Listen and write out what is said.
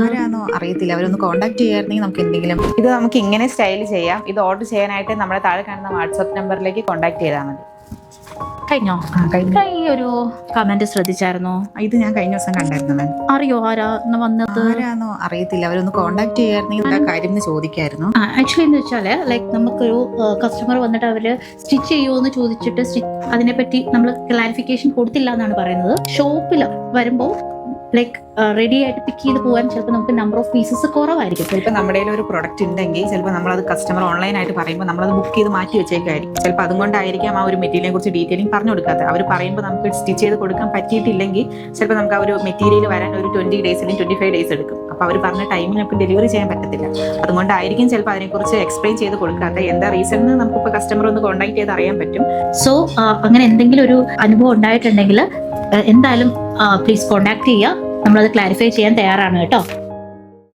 ആരാണോ അറിയത്തില്ല, അവരൊന്ന് കോൺടാക്ട് ചെയ്യായിരുന്നെങ്കിൽ നമുക്ക് എന്തെങ്കിലും. ഇത് നമുക്ക് ഇങ്ങനെ സ്റ്റൈൽ ചെയ്യാം. ഇത് ഓർഡർ ചെയ്യാനായിട്ട് നമ്മുടെ താഴെ കാണുന്ന വാട്സ്ആപ്പ് നമ്പറിലേക്ക് കോൺടാക്ട് ചെയ്താൽ മതി. കഴിഞ്ഞോ? കഴിഞ്ഞു. ഈ ഒരു കമന്റ് ശ്രദ്ധിച്ചായിരുന്നോ? ഇത് ഞാൻ കഴിഞ്ഞ ദിവസം കണ്ടായിരുന്നു. അറിയോ ആരാ വന്നത്? ആരാണോ അറിയത്തില്ല, അവരൊന്ന് കോൺടാക്ട് ചെയ്യായിരുന്നെങ്കിൽ എന്താ കാര്യം എന്ന് ചോദിക്കായിരുന്നു. ആക്ച്വലി എന്ന് വെച്ചാല് ലൈക്ക് നമുക്കൊരു കസ്റ്റമർ വന്നിട്ട് അവര് സ്റ്റിച്ച് ചെയ്യുമോ എന്ന് ചോദിച്ചിട്ട് അതിനെപ്പറ്റി നമ്മൾ ക്ലാരിഫിക്കേഷൻ കൊടുത്തില്ല എന്നാണ് പറയുന്നത്. ഷോപ്പിൽ വരുമ്പോൾ ലൈക്ക് റെഡി ആയിട്ട് പിക്ക് ചെയ്ത് പോകാൻ ചിലപ്പോൾ നമുക്ക് നമ്പർ ഓഫ് പീസസ് കുറവായിരിക്കും. ചിലപ്പോൾ നമ്മുടെ ഒരു പ്രൊഡക്റ്റ് ഉണ്ടെങ്കിൽ ചിലപ്പോൾ നമ്മളത് കസ്റ്റമർ ഓൺലൈനായിട്ട് പറയുമ്പോൾ നമ്മളത് ബുക്ക് ചെയ്ത് മാറ്റി വെച്ചേക്കായിരിക്കും. ചിലപ്പോൾ അതുകൊണ്ടായിരിക്കാം ആ ഒരു മെറ്റീരിയലിനെ കുറിച്ച് ഡീറ്റെയിലിംഗ് പറഞ്ഞു കൊടുക്കാത്തത്. അവർ പറയുമ്പോൾ നമുക്ക് സ്റ്റിച്ച് ചെയ്ത് കൊടുക്കാൻ പറ്റിയിട്ടില്ലെങ്കിൽ ചിലപ്പോൾ നമുക്ക് ആ ഒരു മെറ്റീരിയൽ വരാൻ ഒരു 20 days അല്ലെങ്കിൽ 25 days എടുക്കും. അപ്പോൾ അവർ പറഞ്ഞ ടൈമിൽ നമുക്ക് ഡെലിവറി ചെയ്യാൻ പറ്റത്തില്ല. അതുകൊണ്ടായിരിക്കും ചിലപ്പോൾ അതിനെക്കുറിച്ച് എക്സ്പ്ലെയിൻ ചെയ്ത് കൊടുക്കാത്ത. എന്താ റീസൺ എന്ന് നമുക്കിപ്പോൾ കസ്റ്റമർ ഒന്ന് കോൺടാക്ട് ചെയ്ത് അറിയാൻ പറ്റും. സോ അങ്ങനെ എന്തെങ്കിലും ഒരു അനുഭവം ഉണ്ടായിട്ടുണ്ടെങ്കിൽ എന്തായാലും പ്ലീസ് കോൺടാക്ട് ചെയ്യുക. നമ്മളത് ക്ലാരിഫൈ ചെയ്യാൻ തയ്യാറാണ് കേട്ടോ.